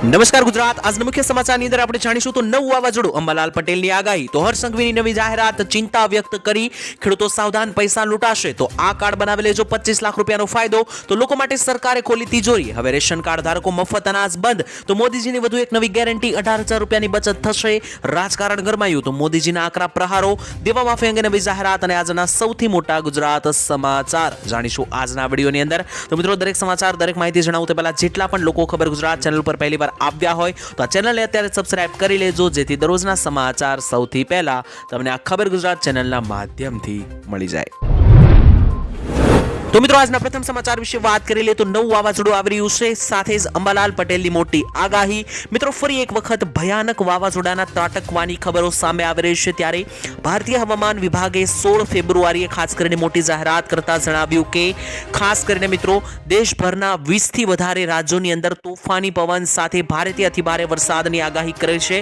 નમસ્કાર ગુજરાત, આજના મુખ્ય સમાચારની અંદર આપણે જાણીશું તો નવું વાવાઝોડું, અંબાલાલ પટેલની આગાહી, તો હર્ષ સંઘવીની નવી જાહેરાત, ચિંતા વ્યક્ત કરી ખેડૂતો સાવધાન, પૈસા લૂંટાશે તો આ કાર્ડ બનાવી લેજો, 25 લાખ રૂપિયાનો ફાયદો, તો લોકો માટે સરકારે ખોલી તિજોરી, હવે રેશન કાર્ડ ધારકો મફત અનાજ બંધ, તો મોદીજીની વધુ એક નવી ગેરંટી, 18,000 રૂપિયાની બચત થશે, રાજકારણ ગરમાયું, તો મોદીજીના આકરા પ્રહારો, દેવા માફી અંગે નવી જાહેરાત અને આજના સૌથી મોટા ગુજરાત સમાચાર જાણીશું આજના વિડીયોની અંદર। તો મિત્રો, દરેક સમાચાર, દરેક માહિતી જણાવું તે પહેલા જેટલા પણ લોકો ખબર ગુજરાત ચેનલ પર પહેલી વાર આવ્યા હોય તો આ ચેનલને અત્યારે સબસ્ક્રાઇબ કરી લેજો, જેથી દરરોજના સમાચાર સૌથી પહેલા તમને આ ખબર ગુજરાત ચેનલના માધ્યમથી મળી જાય। તો મિત્રો, આજના પ્રથમ સમાચાર વિશે વાત કરી લે તો નવું વાવાઝોડું આવી રહ્યું છે, સાથે જ અંબાલાલ પટેલની મોટી આગાહી। મિત્રો, ફરી એક વખત ભયાનક વાવાઝોડાના ત્રાટકવાની ખબરો સામે આવી રહી છે, ત્યારે ભારતીય હવામાન વિભાગે 16 ફેબ્રુઆરીએ ખાસ કરીને મોટી જાહેરાત કરતા જણાવ્યું કે ખાસ કરીને મિત્રો દેશભરના 20 થી વધારે રાજ્યોની અંદર તોફાની પવન સાથે ભારેથી અતિભારે વરસાદની આગાહી કરી છે।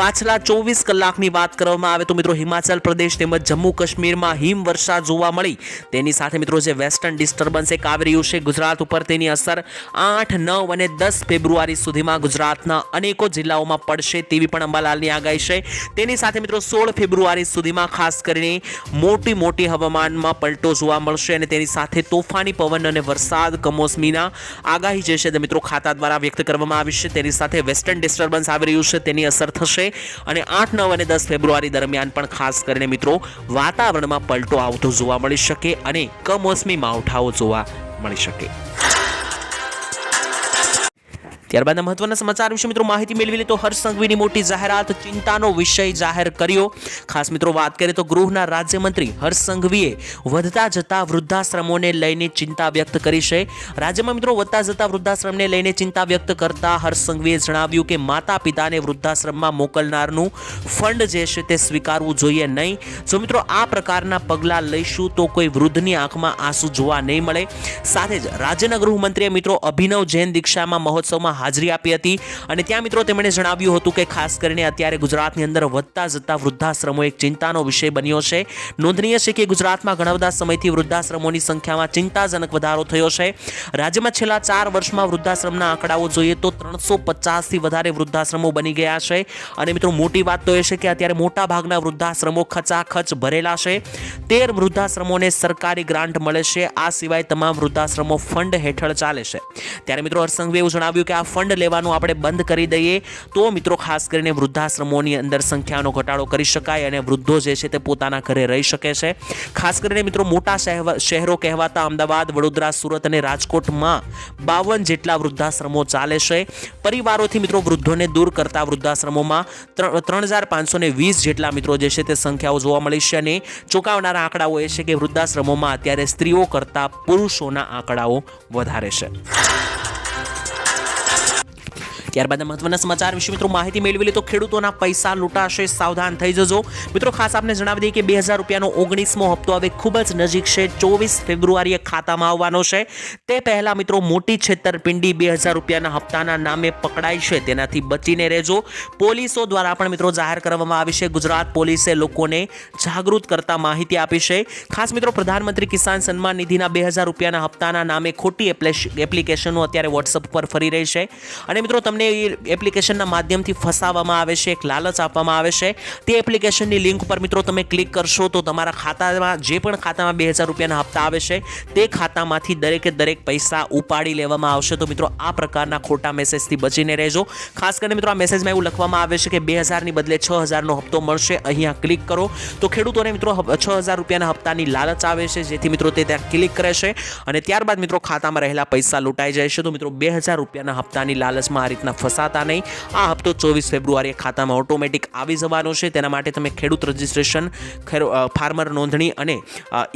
પાછલા 24 કલાકની વાત કરવામાં આવે તો મિત્રો હિમાચલ પ્રદેશ તેમજ જમ્મુ કાશ્મીરમાં હિમવર્ષા જોવા મળી, તેની સાથે મિત્રો જે વેસ્ટર્ન ડિસ્ટર્બન્સ એક આવી રહ્યું છે ગુજરાત ઉપર, તેની અસર 8, 9 અને 10 ફેબ્રુઆરી સુધીમાં ગુજરાતના અનેકો જિલ્લાઓમાં પડશે તેવી પણ અંબાલાલની આગાહી છે। તેની સાથે મિત્રો 16 ફેબ્રુઆરી સુધીમાં ખાસ કરીને મોટી હવામાનમાં પલટો જોવા મળશે અને તેની સાથે તોફાની પવન અને વરસાદ કમોસમીના આગાહી જે છે તે મિત્રો ખાતા દ્વારા વ્યક્ત કરવામાં આવી છે। તેની સાથે વેસ્ટર્ન ડિસ્ટર્બન્સ આવી રહ્યું છે, તેની અસર થશે અને 8, 9 અને 10 ફેબ્રુઆરી દરમિયાન પણ ખાસ કરીને મિત્રો વાતાવરણમાં પલટો આવતો જોવા મળી શકે અને કમોસમી માવઠાઓ જોવા મળી શકે। ત્યારબાદ મહત્વના સમાચાર વિશે મિત્રો માહિતી મેળવી લે તો હર્ષ સંઘવીની મોટી જાહેરાત, ચિંતાનો વિષય જાહેર કર્યો। ખાસ મિત્રો વાત કરીએ તો ગૃહના રાજ્યમંત્રી હર્ષ સંઘવીએ વધતા જતા વૃદ્ધાશ્રમોને લઈને ચિંતા વ્યક્ત કરી છે। રાજ્યમાં મિત્રો વધતા જતા વૃદ્ધાશ્રમને લઈને ચિંતા વ્યક્ત કરતા હર્ષ સંઘવીએ જણાવ્યું કે માતા પિતાને વૃદ્ધાશ્રમમાં મોકલનારનું ફંડ જે છે તે સ્વીકારવું જોઈએ નહીં। જો મિત્રો આ પ્રકારના પગલાં લઈશું તો કોઈ વૃદ્ધની આંખમાં આંસુ જોવા નહીં મળે। સાથે જ રાજ્યના ગૃહમંત્રીએ મિત્રો અભિનવ જૈન દીક્ષામાં મહોત્સવમાં હાજરી આપી હતી અને ત્યાં મિત્રો તેમણે જણાવ્યું હતું કે ખાસ કરીને અત્યારે ગુજરાતની અંદર વધતા જતા વૃદ્ધાશ્રમો એક ચિંતાનો વિષય બન્યો છે। નોંધનીય છે કે ગુજરાતમાં ઘણા બધા સમયથી વૃદ્ધાશ્રમોની સંખ્યામાં ચિંતાજનક વધારો થયો છે। રાજ્યમાં છેલ્લા 4 વર્ષમાં વૃદ્ધાશ્રમના આંકડાઓ જોઈએ તો 350 થી વધારે વૃદ્ધાશ્રમો બની ગયા છે અને મિત્રો મોટી વાત તો એ છે કે અત્યારે મોટા ભાગના વૃદ્ધાશ્રમો ખચાખચ ભરેલા છે। 13 વૃદ્ધાશ્રમોને સરકારી ગ્રાન્ટ મળે છે, આ સિવાય તમામ વૃદ્ધાશ્રમો ફંડ હેઠળ ચાલે છે। ત્યારે મિત્રો હર્ષ સંઘવીએ એવું જણાવ્યું કે આ ફંડ લેવાનું આપણે બંધ કરી દઈએ તો મિત્રો ખાસ કરીને વૃદ્ધાશ્રમોની અંદર સંખ્યાનો ઘટાડો કરી શકાય અને વૃદ્ધો જે છે તે પોતાના ઘરે રહી શકે છે। ખાસ કરીને મિત્રો મોટા શહેરો કહેવાતા અમદાવાદ, વડોદરા, સુરત અને રાજકોટમાં 52 જેટલા વૃદ્ધાશ્રમો ચાલે છે। પરિવારોથી મિત્રો વૃદ્ધોને દૂર કરતા વૃદ્ધાશ્રમોમાં 3,520 જેટલા મિત્રો જે છે તે સંખ્યાઓ જોવા મળી છે અને ચોંકાવનારા આંકડાઓ એ છે કે વૃદ્ધાશ્રમોમાં અત્યારે સ્ત્રીઓ કરતા પુરુષોના આંકડાઓ વધારે છે। ત્યારબાદ મહત્વના સમાચાર વિશે મિત્રો માહિતી મેળવી લે તો ખેડૂતોના પૈસા લૂંટાશે, સાવધાન થઈ જજો। મિત્રો ખાસ આપને જણાવી દઈએ કે 2000 રૂપિયાનો 19મો હપ્તો હવે ખૂબ જ નજીક છે, 24 ફેબ્રુઆરીએ ખાતામાં આવવાનો છે। તે પહેલા મિત્રો મોટી છેતરપિંડી 2000 રૂપિયાના હપ્તાના નામે પકડાઈ છે, તેનાથી બચીને રહેજો। પોલીસો દ્વારા પણ મિત્રો જાહેર કરવામાં આવી છે, ગુજરાત પોલીસે લોકોને જાગૃત કરતા માહિતી આપી છે। ખાસ મિત્રો પ્રધાનમંત્રી કિસાન સન્માન નિધિના 2000 રૂપિયાના હપ્તાના નામે ખોટી એપ્લિકેશનો અત્યારે વોટ્સઅપ પર ફરી રહી છે અને મિત્રો તમને એપ્લિકેશનના માધ્યમથી ફસાવવામાં આવે છે, એક લાલચ આપવામાં આવે છે। તે એપ્લિકેશનની લિંક પર મિત્રો તમે ક્લિક કરશો તો તમારા ખાતામાં જે પણ ખાતામાં 2000 રૂપિયાના હપ્તા આવે છે તે ખાતામાંથી દરેકે દરેક પૈસા ઉપાડી લેવામાં આવશે। તો મિત્રો આ પ્રકારના ખોટા મેસેજથી બચીને રહેજો। ખાસ કરીને મિત્રો આ મેસેજમાં એવું લખવામાં આવે છે કે 2000 ની બદલે 6000નો હપ્તો મળશે, અહીંયા ક્લિક કરો તો ખેડૂતોને મિત્રો 6000 રૂપિયાના હપ્તાની લાલચ આવે છે, જેથી મિત્રો તે ત્યાં ક્લિક કરે છે અને ત્યારબાદ મિત્રો ખાતામાં રહેલા પૈસા લૂંટાઈ જાય છે। તો મિત્રો 2000 રૂપિયાના હપ્તાની લાલચમાં આ રીતના ફસાતા નહીં। આ હપ્તો 24 ફેબ્રુઆરીએ ખાતામાં ઓટોમેટિક આવી જવાનો છે, તેના માટે તમે ખેડૂત રજિસ્ટ્રેશન, ફાર્મર નોંધણી અને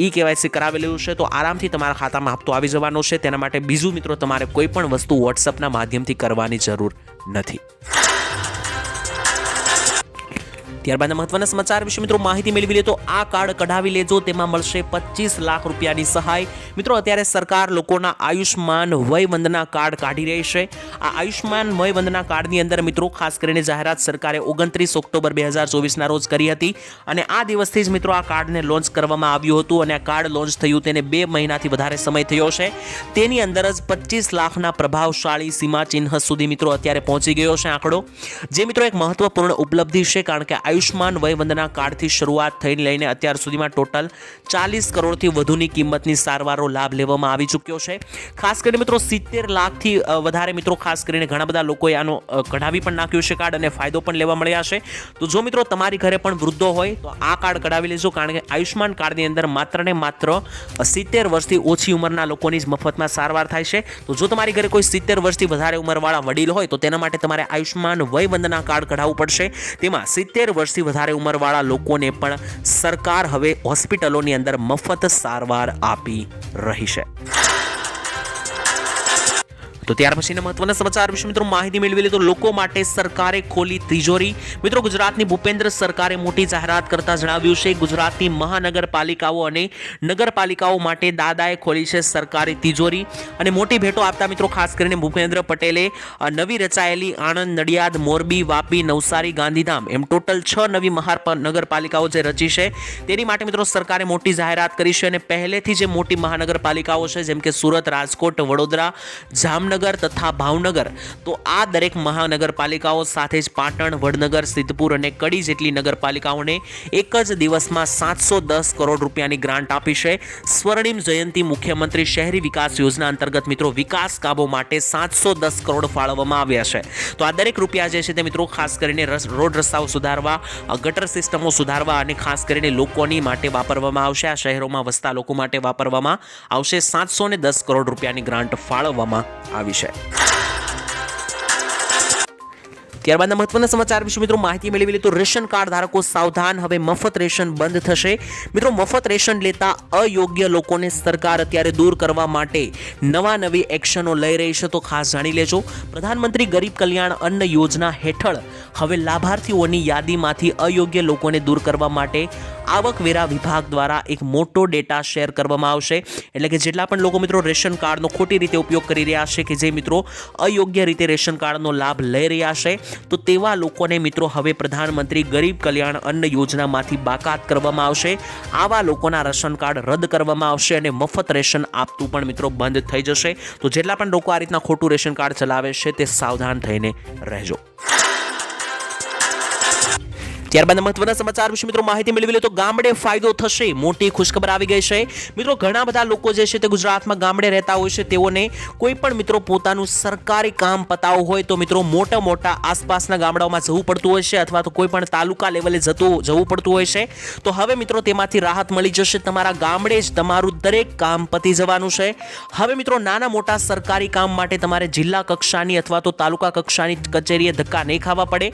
ઈ-કેવાયસી કરાવેલું છે તો આરામથી તમારા ખાતામાં હપ્તો આવી જવાનો છે। તેના માટે બીજું મિત્રો તમારે કોઈ પણ વસ્તુ વોટ્સઅપના માધ્યમથી કરવાની જરૂર નથી। ત્યારબાદ મહત્વના સમાચાર વિશે મિત્રો માહિતી મેળવી લે તો આ કાર્ડ કઢાવી લેજો, તેમાં મળશે 25 લાખ રૂપિયાની સહાય। મિત્રો અત્યારે સરકાર લોકોના આયુષ્માન વય વંદના કાર્ડ કાઢી રહી છે। આ આયુષ્માન વય વંદના કાર્ડની અંદર મિત્રો ખાસ કરીને જાહેરાત સરકારે 29 ઓક્ટોબર 2024ના રોજ કરી હતી અને આ દિવસથી જ મિત્રો આ કાર્ડને લોન્ચ કરવામાં આવ્યું હતું અને આ કાર્ડ લોન્ચ થયું તેને 2 મહિનાથી વધારે સમય થયો છે। તેની અંદર જ 25 લાખના પ્રભાવશાળી સીમાચિહ્ન સુધી મિત્રો અત્યારે પહોંચી ગયો છે આંકડો, જે મિત્રો એક મહત્વપૂર્ણ ઉપલબ્ધિ છે, કારણ કે આયુષ્માન વય વંદના કાર્ડથી શરૂઆત થઈને લઈને અત્યાર સુધીમાં ટોટલ 40 કરોડથી વધુની કિંમતની સારવારો લાભ લેવામાં આવી ચૂક્યો છે। ખાસ કરીને મિત્રો 70 લાખથી વધારે મિત્રો ખાસ કરીને ઘણા બધા લોકોએ આનો કઢાવી પણ નાખ્યું છે કાર્ડ અને ફાયદો પણ લેવા મળ્યા છે। તો જો મિત્રો તમારી ઘરે પણ વૃદ્ધો હોય તો આ કાર્ડ કઢાવી લેજો, કારણ કે આયુષ્માન કાર્ડની અંદર માત્ર ને માત્ર 70 વર્ષથી ઓછી ઉંમરના લોકોની જ મફતમાં સારવાર થાય છે। તો જો તમારી ઘરે કોઈ 70 વર્ષથી વધારે ઉંમરવાળા વડીલ હોય તો તેના માટે તમારે આયુષ્માન વય વંદના કાર્ડ કઢાવવું પડશે। તેમાં 70 વર્ષથી વધારે ઉંમરવાળા લોકોને પણ સરકાર હવે હોસ્પિટલોની અંદર મફત સારવાર આપી રહી છે। તો ત્યાર પછીના મહત્વના સમાચાર વિશે મિત્રો માહિતી મેળવી લે તો લોકો માટે સરકારે ખોલી તિજોરી। મિત્રો ગુજરાતની ભૂપેન્દ્ર સરકારે મોટી જાહેરાત કરતા જણાવ્યું છે ગુજરાતની મહાનગરપાલિકાઓ અને નગરપાલિકાઓ માટે દાદાએ ખોલી છે સરકારી તિજોરી અને મોટી ભેટો આપતા મિત્રો ખાસ કરીને ભૂપેન્દ્ર પટેલે નવી રચાયેલી આણંદ, નડિયાદ, મોરબી, વાપી, નવસારી, ગાંધીધામ એમ ટોટલ 6 નવી મહાનગરપાલિકાઓ જે રચી છે તેની માટે મિત્રો સરકારે મોટી જાહેરાત કરી છે અને પહેલેથી જે મોટી મહાનગરપાલિકાઓ છે જેમ કે સુરત, રાજકોટ, વડોદરા, જામનગર તથા ભાવનગર, તો આ દરેક મહાનગરપાલિકાઓ સાથે જ પાટણ, વડનગર, સિદ્ધપુર અને કડી જેટલી નગરપાલિકાઓને એક જ દિવસમાં 710 કરોડ રૂપિયાની ગ્રાન્ટ આપી છે। સ્વર્ણિમ જયંતિ મુખ્યમંત્રી શહેરી વિકાસ યોજના અંતર્ગત મિત્રો વિકાસ કામો માટે 710 કરોડ ફાળવવામાં આવ્યા છે। તો આ દરેક રૂપિયા જે છે તે મિત્રો ખાસ કરીને રોડ રસ્તાઓ સુધારવા, ગટર સિસ્ટમો સુધારવા અને ખાસ કરીને લોકોની માટે વાપરવામાં આવશે। આ શહેરોમાં વસતા લોકો માટે વાપરવામાં આવશે। 710 કરોડ રૂપિયાની ગ્રાન્ટ ફાળવવામાં આવી છે। ત્યારબાદ મહત્વના સમાચાર વિશે મિત્રો માહિતી મેળવી લે તો રેશન કાર્ડ ધારકો સાવધાન, હવે મફત રેશન બંધ થશે। મિત્રો મફત રેશન લેતા અયોગ્ય લોકોને સરકાર અત્યારે દૂર કરવા માટે નવી એક્શનો લઈ રહી છે, તો ખાસ જાણી લેજો। પ્રધાનમંત્રી ગરીબ કલ્યાણ અન્ન યોજના હેઠળ હવે લાભાર્થીઓની યાદીમાંથી અયોગ્ય લોકોને દૂર કરવા માટે આવકવેરા વિભાગ દ્વારા એક મોટો ડેટા શેર કરવામાં આવશે। એટલે કે જેટલા પણ લોકો મિત્રો રેશન કાર્ડનો ખોટી રીતે ઉપયોગ કરી રહ્યા છે, કે જે મિત્રો અયોગ્ય રીતે રેશન કાર્ડનો લાભ લઈ રહ્યા છે, તો તેવા લોકોને મિત્રો હવે પ્રધાનમંત્રી ગરીબ કલ્યાણ અન્ન યોજનામાંથી બાકાત કરવામાં આવશે। આવા લોકોના રેશન કાર્ડ રદ કરવામાં આવશે અને મફત રેશન આપતું પણ મિત્રો બંધ થઈ જશે। તો જેટલા પણ લોકો આ રીતના ખોટું રેશન કાર્ડ ચલાવે છે તે સાવધાન થઈને રહેજો। ત્યારબાદ મહત્વના સમાચાર વિશે મિત્રો માહિતી મેળવી લે તો ગામડે ફાયદો થશે, મોટી ખુશખબર આવી ગઈ છે। મિત્રો ઘણા બધા લોકો જે છે તે ગુજરાતમાં ગામડે રહેતા હોય છે, તેઓને કોઈ પણ મિત્રો પોતાનું સરકારી કામ પતાવવું હોય તો મિત્રો મોટા આસપાસના ગામડાઓમાં જવું પડતું હોય છે અથવા તો કોઈ પણ તાલુકા લેવલે જવું પડતું હોય છે। તો હવે મિત્રો તેમાંથી રાહત મળી જશે, તમારા ગામડે જ તમારું દરેક કામ પતી જવાનું છે। હવે મિત્રો નાના મોટા સરકારી કામ માટે તમારે જિલ્લા કક્ષાની અથવા તો તાલુકા કક્ષાની કચેરીએ ધક્કા નહીં ખાવા પડે।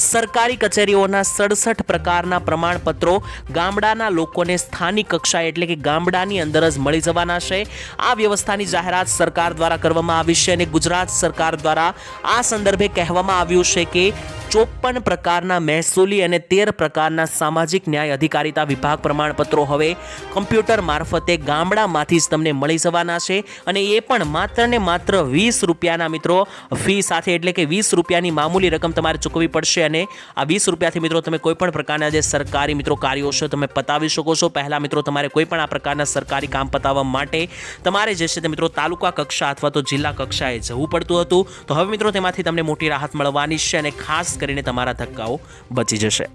સરકારી કચેરીઓના 67 પ્રકારના પ્રમાણપત્રો ગામડાના લોકોને સ્થાનિક કક્ષાએ એટલે કે ગામડાની અંદર જ મળી જવાના છે। આ વ્યવસ્થાની જાહેરાત સરકાર દ્વારા કરવામાં આવી છે અને ગુજરાત સરકાર દ્વારા આ સંદર્ભે કહેવામાં આવ્યું છે કે 54 પ્રકારના મહેસૂલી અને 13 પ્રકારના સામાજિક ન્યાય અધિકારીતા વિભાગ પ્રમાણપત્રો હવે કમ્પ્યુટર મારફતે ગામડામાંથી જ તમને મળી જવાના છે અને એ પણ માત્ર ને માત્ર 20 રૂપિયાના મિત્રો ફી સાથે, એટલે કે 20 રૂપિયાની મામૂલી રકમ તમારે ચૂકવવી પડશે અને આ 20 રૂપિયાથી મિત્રો તમે કોઈ પણ પ્રકારના જે સરકારી મિત્રો કાર્યો છે તમે પતાવી શકો છો। પહેલા મિત્રો તમારે કોઈ પણ આ પ્રકારના સરકારી કામ પતાવવા માટે તમારે જે છે તે મિત્રો તાલુકા કક્ષા અથવા તો જિલ્લા કક્ષાએ જવું પડતું હતું, તો હવે મિત્રો તેમાંથી તમને મોટી રાહત મળવાની છે અને ખાસ કરીને તમારા ધક્કાઓ બચી જશે।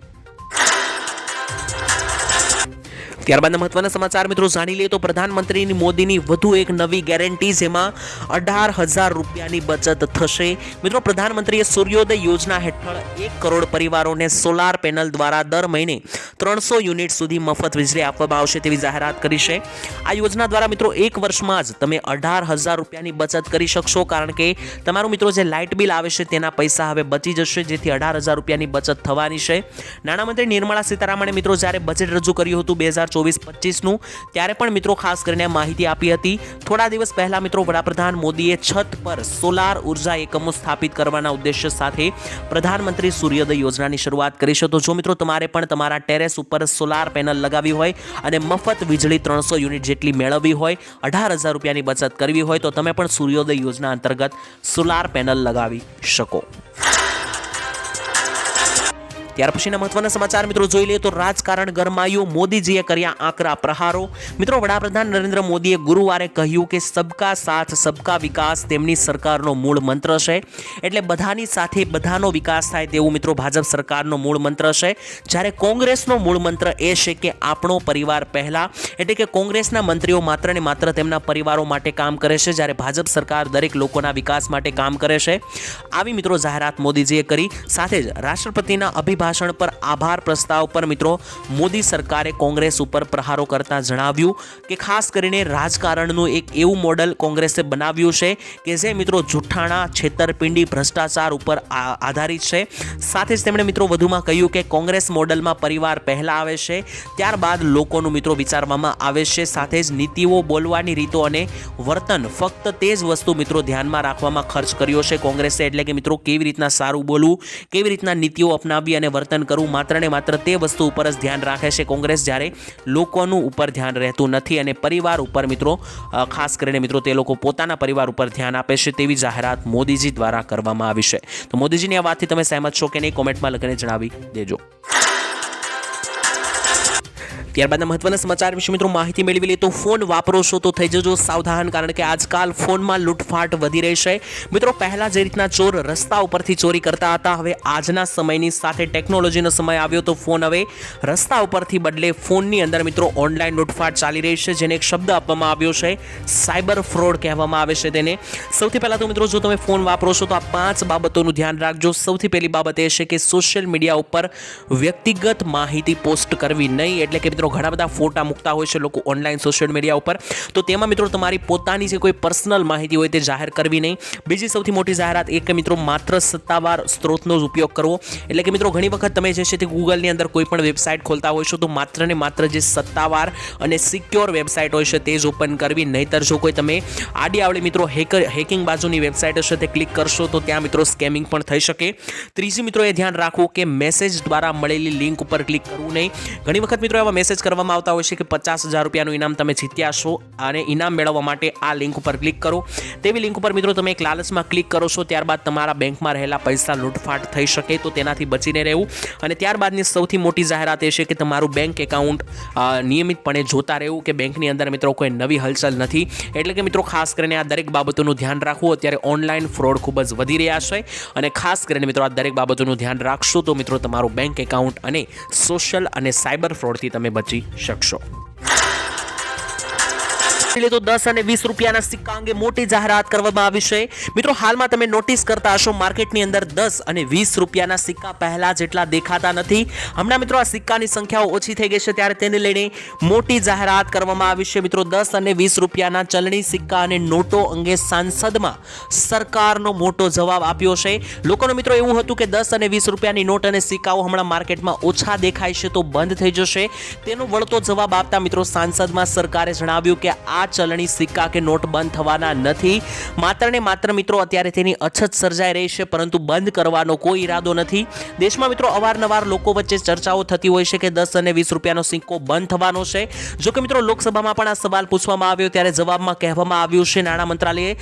ત્યારબાદ મહત્વના સમાચાર મિત્રો જાણી લઈએ તો પ્રધાનમંત્રી મોદીની વધુ એક નવી ગેરંટી, જેમાં 18,000 રૂપિયાની બચત થશે। મિત્રો પ્રધાનમંત્રીએ સૂર્યોદય યોજના હેઠળ 1 કરોડ પરિવારોને સોલાર પેનલ દ્વારા દર મહિને 300 યુનિટ સુધી મફત વીજળી આપવામાં આવશે તેવી જાહેરાત કરી છે। આ યોજના દ્વારા મિત્રો એક વર્ષમાં જ તમે 18,000 રૂપિયાની બચત કરી શકશો, કારણ કે તમારું મિત્રો જે લાઇટ બિલ આવે છે તેના પૈસા હવે બચી જશે, જેથી 18,000 રૂપિયાની બચત થવાની છે। નાણામંત્રી નિર્મલા સીતારામણે મિત્રો જ્યારે બજેટ રજૂ કર્યું હતું 2024-25નું, ત્યારે પણ મિત્રો ખાસ કરીને માહિતી આપી હતી. થોડા દિવસ પહેલા મિત્રો વડાપ્રધાન મોદીએ છત પર સોલાર ઉર્જા એકમો સ્થાપિત કરવાના ઉદ્દેશ્ય સાથે પ્રધાનમંત્રી સૂર્યોદય યોજનાની શરૂઆત કરી છે. તો જો મિત્રો તમારે પણ તમારા ટેરેસ ઉપર સોલાર પેનલ લગાવી હોય અને મફત વીજળી 300 યુનિટ જેટલી મેળવવી હોય, 18,000 રૂપિયાની બચત કરવી હોય, તો તમે પણ સૂર્યોદય યોજના અંતર્ગત સોલાર પેનલ લગાવી શકો. ત્યાર પછીના મહત્વના સમાચાર મિત્રો જોઈ લઈએ તો રાજકારણ ગરમાયું, મોદીજીએ કર્યા આકરા પ્રહારો. મિત્રો વડાપ્રધાન નરેન્દ્ર મોદીએ ગુરુવારે કહ્યું કે સબકા સાથ સબકા વિકાસ તેમની સરકારનો મૂળ મંત્ર છે. એટલે બધાની સાથે બધાનો વિકાસ થાય તેવું મિત્રો ભાજપ સરકારનો મૂળ મંત્ર છે. જ્યારે કોંગ્રેસનો મૂળ મંત્ર એ છે કે આપણો પરિવાર પહેલા, એટલે કે કોંગ્રેસના મંત્રીઓ માત્ર ને માત્ર તેમના પરિવારો માટે કામ કરે છે, જ્યારે ભાજપ સરકાર દરેક લોકોના વિકાસ માટે કામ કરે છે. આવી મિત્રો જાહેરાત મોદીજીએ કરી. સાથે જ રાષ્ટ્રપતિના ભાષણ પર આભાર પ્રસ્તાવ પર મિત્રો મોદી સરકારે કોંગ્રેસ ઉપર પ્રહારો કરતા જણાવ્યું કે ખાસ કરીને રાજકારણનું એક એવું મોડલ કોંગ્રેસે બનાવ્યું છે કે જે મિત્રો જુઠ્ઠાણા, છેતરપિંડી, ભ્રષ્ટાચાર ઉપર આધારિત છે. સાથે જ તેમણે મિત્રો વધુમાં કહ્યું કે કોંગ્રેસ મોડલમાં પરિવાર પહેલા આવે છે, ત્યારબાદ લોકોનું મિત્રો વિચારવામાં આવે છે. સાથે જ નીતિઓ, બોલવાની રીતો અને વર્તન ફક્ત તે જ વસ્તુ મિત્રો ધ્યાનમાં રાખવામાં ખર્ચ કર્યો છે કોંગ્રેસે. એટલે કે મિત્રો કેવી રીતના સારું બોલવું, કેવી રીતના નીતિઓ અપનાવવી અને વર્તન કરવું, માત્ર ને માત્ર તે વસ્તુ ઉપર જ ધ્યાન રાખે છે કોંગ્રેસ, જ્યારે લોકોનું ઉપર ધ્યાન રહેતું નથી અને પરિવાર ઉપર મિત્રો ખાસ કરીને મિત્રો તે લોકો પોતાના પરિવાર ઉપર ધ્યાન આપે છે. તેવી જાહેરાત મોદીજી દ્વારા કરવામાં આવી છે. તો મોદીજીની આ વાતથી તમે સહેમત છો કે નહીં, કોમેન્ટમાં લખીને જણાવી દેજો. ત્યારબાદના મહત્વના સમાચાર વિશે મિત્રો માહિતી મેળવી લઈએ તો ફોન વાપરો છો તો થઈ જજો સાવધાન, કારણ કે આજકાલ ફોનમાં લૂંટફાટ વધી રહી છે. મિત્રો પહેલા જે રીતના ચોર રસ્તા ઉપરથી ચોરી કરતા હતા, હવે આજના સમયની સાથે ટેકનોલોજીનો સમય આવ્યો તો ફોન હવે રસ્તા ઉપરથી બદલે ફોનની અંદર મિત્રો ઓનલાઈન લૂંટફાટ ચાલી રહી છે, જેને એક શબ્દ આપવામાં આવ્યો છે સાયબર ફ્રોડ કહેવામાં આવે છે તેને. સૌથી પહેલા તો મિત્રો જો તમે ફોન વાપરો છો તો આ 5 બાબતોનું ધ્યાન રાખજો. સૌથી પહેલી બાબત એ છે કે સોશિયલ મીડિયા ઉપર વ્યક્તિગત માહિતી પોસ્ટ કરવી નહીં. એટલે કે મિત્રો ઘણા બધા ફોટા મૂકતા હોય છે લોકો ઓનલાઈન સોશિયલ મીડિયા ઉપર, તો તેમાં મિત્રો તમારી પોતાની જે કોઈ પર્સનલ માહિતી હોય તે જાહેર કરવી નહીં. બીજી સૌથી મોટી જાહેરાત એ કે મિત્રો માત્ર સત્તાવાર સ્ત્રોતનો જ ઉપયોગ કરવો. એટલે કે મિત્રો ઘણી વખત તમે જે છે તે ગૂગલની અંદર કોઈ પણ વેબસાઇટ ખોલતા હોય છો તો માત્ર ને માત્ર જે સત્તાવાર અને સિક્યોર વેબસાઇટ હોય છે તે જ ઓપન કરવી. નહીંતર જો કોઈ તમે આડી આવડી મિત્રો હેકિંગ બાજુની વેબસાઇટ હશે તે ક્લિક કરશો તો ત્યાં મિત્રો સ્કેમિંગ પણ થઈ શકે. ત્રીજી મિત્રો એ ધ્યાન રાખવું કે મેસેજ દ્વારા મળેલી લિંક ઉપર ક્લિક કરવું નહીં. ઘણી વખત મિત્રો એવા મેસેજ કરવામાં આવતા હોય છે કે 50,000 રૂપિયાનું ઇનામ તમે જીત્યા છો અને ઇનામ મેળવવા માટે આ લિંક ઉપર ક્લિક કરો. તેવી લિંક ઉપર મિત્રો તમે એક લાલચમાં ક્લિક કરો છો, ત્યારબાદ તમારા બેંકમાં રહેલા પૈસા લૂંટફાટ થઈ શકે, તો તેનાથી બચીને રહેવું. અને ત્યારબાદની સૌથી મોટી જાહેરાત એ છે કે તમારું બેંક એકાઉન્ટ નિયમિતપણે જોતા રહેવું કે બેંકની અંદર મિત્રો કોઈ નવી હલચલ નથી. એટલે કે મિત્રો ખાસ કરીને આ દરેક બાબતોનું ધ્યાન રાખવું. અત્યારે ઓનલાઈન ફ્રોડ ખૂબ જ વધી રહ્યા છે અને ખાસ કરીને મિત્રો આ દરેક બાબતોનું ધ્યાન રાખશો તો મિત્રો તમારું બેંક એકાઉન્ટ અને સોશિયલ અને સાયબર ફ્રોડથી તમે બચી શકશો. તો 10 અને 20 રૂપિયાના સિક્કા અંગે મોટી જાહેરાત કરવામાં આવી છે. મિત્રો હાલમાં તમે નોટિસ કરતા હશો માર્કેટની અંદર 10 અને 20 રૂપિયાના સિક્કા પહેલા જેટલા દેખાતા નથી. હમણાં મિત્રો આ સિક્કાની સંખ્યાઓ ઓછી થઈ ગઈ છે, ત્યારે તેને લઈને મોટી જાહેરાત કરવામાં આવી છે. મિત્રો 10 અને 20 રૂપિયાના ચલણી સિક્કા અને નોટો અંગે સાંસદમાં સરકારનો મોટો જવાબ આપ્યો છે. લોકોનો મિત્રો એવું હતું કે 10 અને 20 રૂપિયાની નોટ અને સિક્કાઓ હમણાં માર્કેટમાં ઓછા દેખાય છે તો બંધ થઈ જશે. તેનો વળતો જવાબ આપતા મિત્રો સાંસદમાં સરકારે જણાવ્યું કે આ ચલણી સિક્કા કે નોટ બંધ થવાના નથી. માત્ર ને માત્ર મિત્રો અત્યારે તેની અછત સર્જાઈ રહી છે, પરંતુ બંધ કરવાનો કોઈ ઈરાદો નથી. દેશમાં મિત્રો અવારનવાર લોકો વચ્ચે ચર્ચાઓ થતી હોય છે કે 10 અને 20 રૂપિયાનો સિક્કો બંધ થવાનો છે. જો કે મિત્રો લોકસભામાં પણ આ સવાલ પૂછવામાં આવ્યો ત્યારે જવાબમાં કહેવામાં આવ્યું છે, નાણાં મંત્રાલયે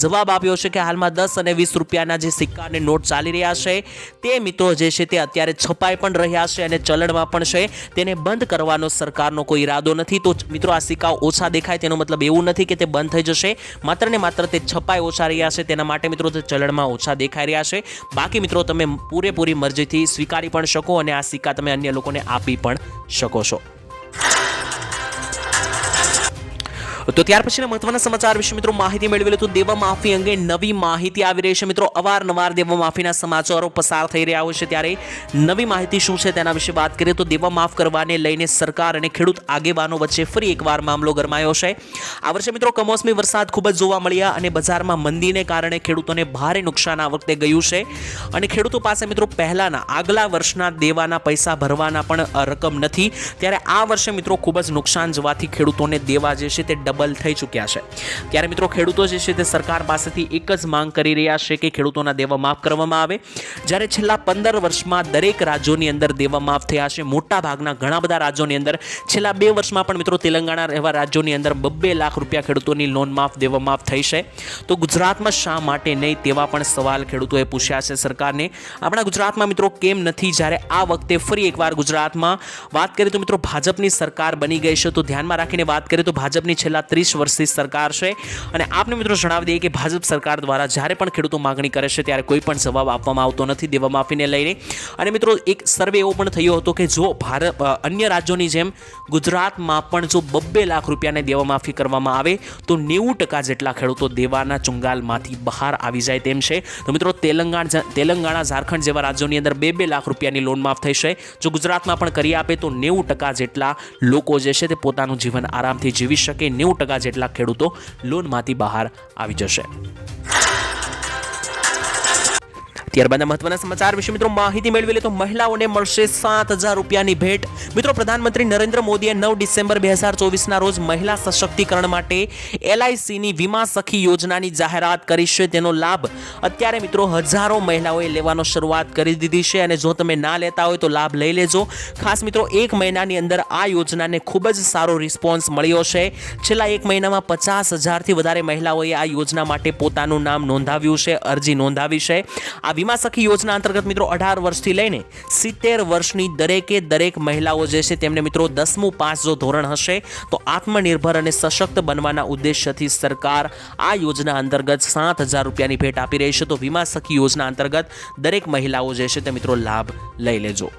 જવાબ આપ્યો છે કે હાલમાં 10 અને 20 રૂપિયાના જે સિક્કા અને નોટ ચાલી રહ્યા છે તે મિત્રો જે છે તે અત્યારે છપાઈ પણ રહ્યા છે અને ચલણમાં પણ છે. તેને બંધ કરવાનો સરકારનો કોઈ ઈરાદો નથી. તો મિત્રો આ સિક્કાઓ ઓછા દેખાય તેનો મતલબ એવું નથી કે તે બંધ થઈ જશે. માત્ર ને માત્ર તે છપાઈ ઓછા રહ્યા છે તેના માટે મિત્રો તે ચલણમાં ઓછા દેખાઈ રહ્યા છે. બાકી મિત્રો તમે પૂરેપૂરી મરજીથી સ્વીકારી પણ શકો અને આ સિક્કા તમે અન્ય લોકોને આપી પણ શકો છો. તો ત્યાર પછીના મહત્વના સમાચાર વિશે મિત્રો માહિતી મેળવી તો દેવા માફી અંગે નવી માહિતી આવી રહી છે મિત્રો. અવારનવાર દેવા માફીના સમાચારો પસાર થઈ રહ્યા હોય છે, ત્યારે નવી માહિતી શું છે તેના વિશે વાત કરીએ તો દેવા માફ કરવાને લઈને સરકાર અને ખેડૂત આગેવાનો વચ્ચે ફરી એકવાર મામલો ગરમાયો છે. આ વર્ષે મિત્રો કમોસમી વરસાદ ખૂબ જ જોવા મળ્યા અને બજારમાં મંદીને કારણે ખેડૂતોને ભારે નુકસાન આ વખતે ગયું છે અને ખેડૂતો પાસે મિત્રો પહેલાના આગલા વર્ષના દેવાના પૈસા ભરવાના પણ રકમ નથી. ત્યારે આ વર્ષે મિત્રો ખૂબ જ નુકસાન જવાથી ખેડૂતોને દેવા જે છે તે ડબલ થઈ ચૂક્યા છે. ત્યારે મિત્રો ખેડૂતો જે છે તે સરકાર પાસેથી એક જ માંગ કરી રહ્યા છે કે ખેડૂતોના દેવા માફ કરવામાં આવે. જ્યારે છેલ્લા 15 વર્ષમાં દરેક રાજ્યોની અંદર દેવા માફ થયા છે. મોટા ભાગના ઘણા બધા રાજ્યોની અંદર છેલ્લા 2 વર્ષમાં પણ મિત્રો તેલંગાણા એવા રાજ્યોની અંદર 2 લાખ રૂપિયા ખેડૂતોની લોન માફ દેવા માફ થઈ છે. તો ગુજરાતમાં શા માટે નહીં તેવા પણ સવાલ ખેડૂતોએ પૂછ્યા છે સરકારને. આપણા ગુજરાતમાં મિત્રો કેમ નથી? જ્યારે આ વખતે ફરી એકવાર ગુજરાતમાં વાત કરીએ તો મિત્રો ભાજપની સરકાર બની ગઈ છે. તો ધ્યાનમાં રાખીને વાત કરીએ તો ભાજપની છેલ્લા 30 વર્ષથી સરકાર છે અને આપને મિત્રો જણાવી દઈએ કે ભાજપ સરકાર દ્વારા જ્યારે પણ ખેડૂતો માંગણી કરે છે ત્યારે કોઈ પણ જવાબ આપવામાં આવતો નથી દેવા માફીને લઈને. અને મિત્રો એક સર્વે એવો પણ થયો હતો કે જો અન્ય રાજ્યોની જેમ ગુજરાતમાં પણ જો 2 લાખ રૂપિયાને દેવા માફી કરવામાં આવે તો 90% જેટલા ખેડૂતો દેવાના ચુંગાલમાંથી બહાર આવી જાય તેમ છે. તો મિત્રો તેલંગાણા ઝારખંડ જેવા રાજ્યોની અંદર 2 લાખ રૂપિયાની લોન માફ થઈ છે. જો ગુજરાતમાં પણ કરી આપે તો 90% જેટલા લોકો જે છે તે પોતાનું જીવન આરામથી જીવી શકે. 90% જેટલા ખેડૂતો લોનમાંથી બહાર આવી જશે. ત્યારબાદ મહત્વના સમાચાર વિશે મિત્રો માહિતી મેળવી લે તો મહિલાઓને મળશે 7,000 રૂપિયાની ભેટ. મિત્રો પ્રધાનમંત્રી નરેન્દ્ર મોદીએ 9 ડિસેમ્બર 2024ના રોજ મહિલા સશક્તિકરણ માટે LICની વીમા સખી યોજનાની જાહેરાત કરી છે. તેનો લાભ અત્યારે મિત્રો હજારો મહિલાઓએ લેવાનો શરૂઆત કરી દીધી છે અને જો તમે ના લેતા હોય તો લાભ લઈ લેજો. ખાસ મિત્રો 1 મહિનાની અંદર આ યોજનાને ખૂબ જ સારો રિસ્પોન્સ મળ્યો છે. છેલ્લા 1 મહિનામાં 50,000થી વધારે મહિલાઓએ આ યોજના માટે પોતાનું નામ નોંધાવ્યું છે, અરજી નોંધાવી છે. આ વીમા સખી યોજના અંતર્ગત મિત્રો 18 વર્ષથી લઈને 70 વર્ષની દરેક મહિલાઓ જે છે તેમને મિત્રો 10મું પાસ જો ધોરણ હશે તો આત્મનિર્ભર અને સશક્ત બનવાના ઉદ્દેશ્યથી સરકાર આ યોજના અંતર્ગત 7,000 રૂપિયાની ભેટ આપી રહી છે. તો વીમા સખી યોજના અંતર્ગત દરેક મહિલાઓ જે છે તે મિત્રો લાભ લઈ લેજો.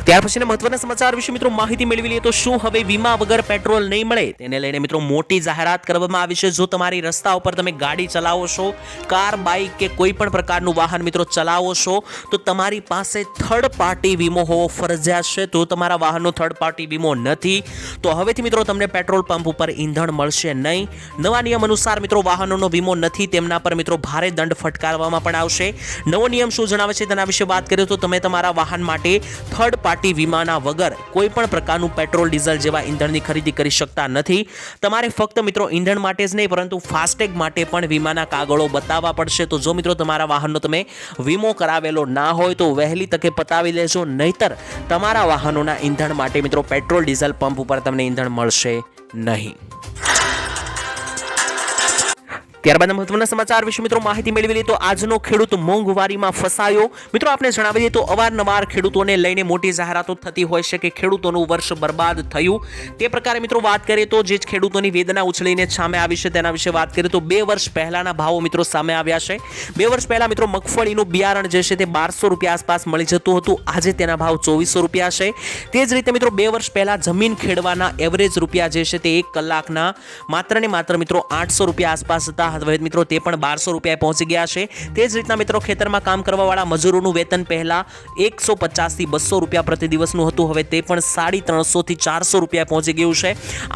ત્યાર પછીના મહત્વના સમાચાર વિશે મિત્રો માહિતી મેળવી લઈએ તો શું હવે વીમા વગર પેટ્રોલ નહીં મળે? તેને લઈને મિત્રો મોટી જાહેરાત કરવામાં આવી છે. જો તમારી રસ્તા ઉપર તમે ગાડી ચલાવો છો, કાર, બાઇક કે કોઈ પણ પ્રકારનું વાહન મિત્રો ચલાવો છો તો તમારી પાસે થર્ડ પાર્ટી વીમો હોવો ફરજિયાત છે. તો તમારા વાહનનો થર્ડ પાર્ટી વીમો નથી તો હવેથી મિત્રો તમને પેટ્રોલ પંપ ઉપર ઈંધણ મળશે નહીં. નવા નિયમ અનુસાર મિત્રો વાહનોનો વીમો નથી તેમના પર મિત્રો ભારે દંડ ફટકારવામાં પણ આવશે. નવો નિયમ શું જણાવે છે તેના વિશે વાત કરીએ તો તમે તમારા વાહન માટે થર્ડ પાર્ટી વીમાના વગર કોઈ પણ પ્રકારનું પેટ્રોલ, ડીઝલ જેવા ઈંધણની ખરીદી કરી શકતા નથી. તમારે ફક્ત મિત્રો ઈંધણ માટે જ નહીં પરંતુ ફાસ્ટેગ માટે પણ વીમાના કાગળો બતાવવા પડશે. તો જો મિત્રો તમારા વાહનનો તમે વીમો કરાવેલો ના હોય તો વહેલી તકે પતાવી લેજો, નહીતર તમારા વાહનોના ઈંધણ માટે મિત્રો પેટ્રોલ, ડીઝલ પંપ ઉપર તમને ઈંધણ મળશે નહીં. ત્યારબાદ મહત્વના સમાચાર વિશે મિત્રો માહિતી મેળવી લઈએ તો આજનો ખેડૂત મોંઘવારીમાં ફસાયો. મિત્રો આપણે જણાવી દઈએ તો અવારનવાર ખેડૂતોને લઈને મોટી જાહેરાતો થતી હોય છે કે ખેડૂતોનું વર્ષ બરબાદ થયું. તે પ્રકારે મિત્રો વાત કરીએ તો જે ખેડૂતોની વેદના ઉછળીને સામે આવી છે તેના વિશે વાત કરીએ તો 2 વર્ષ પહેલાના ભાવો મિત્રો સામે આવ્યા છે. 2 વર્ષ પહેલા મિત્રો મગફળીનું બિયારણ જે છે તે 1200 રૂપિયા આસપાસ મળી જતું હતું. આજે તેના ભાવ 2400 રૂપિયા છે. તે જ રીતે મિત્રો 2 વર્ષ પહેલા જમીન ખેડવાના એવરેજ રૂપિયા જે છે તે 1 કલાકના માત્ર ને માત્ર મિત્રો 800 રૂપિયા આસપાસ હતા. હવે મિત્રો તે પણ 1200 રૂપિયા પહોંચી ગયા છે. તે જ રીતના મિત્રો ખેતરમાં કામ કરવાવાળા મજૂરોનું વેતન પહેલા 150 થી 200 રૂપિયા પ્રતિ દિવસનું હતું. હવે તે પણ 350 થી 400 રૂપિયા પહોંચી ગયું છે.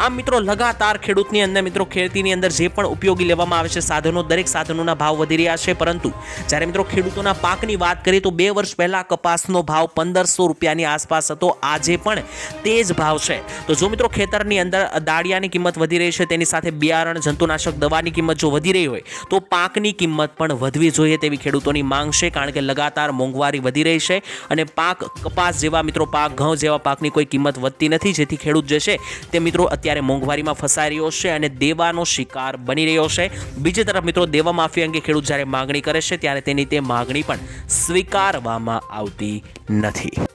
આમ મિત્રો લગાતાર ખેડૂતની અંદર મિત્રો ખેતીની અંદર જે પણ ઉપયોગી લેવામાં આવે છે સાધનો, દરેક સાધનોના ભાવ વધી રહ્યા છે. પરંતુ જ્યારે મિત્રો ખેડૂતોના પાકની વાત કરીએ તો 2 વર્ષ પહેલા કપાસનો ભાવ 1500 રૂપિયાની આસપાસ હતો. આજે પણ તે જ ભાવ છે. તો જો મિત્રો ખેતરની અંદર દાળિયાની કિંમત વધી રહી છે તેની સાથે બિયારણ, જંતુનાશક દવાની કિંમત જો વધી રહી હોય તો પાકની કિંમત પણ વધવી જોઈએ તેવી ખેડૂતોની માંગ છે. કારણ કે લગાતાર મોંઘવારી વધી રહી છે અને પાક, કપાસ જેવા મિત્રો પાક, ઘઉં જેવા પાકની કોઈ કિંમત વધતી નથી. જેથી ખેડૂત જે છે તે મિત્રો અત્યારે મોંઘવારીમાં ફસાઈ રહ્યો છે અને દેવાનો શિકાર બની રહ્યો છે. બીજી તરફ મિત્રો દેવા માફી અંગે ખેડૂત જ્યારે માગણી કરે છે ત્યારે તેની તે માગણી પણ સ્વીકારવામાં આવતી નથી.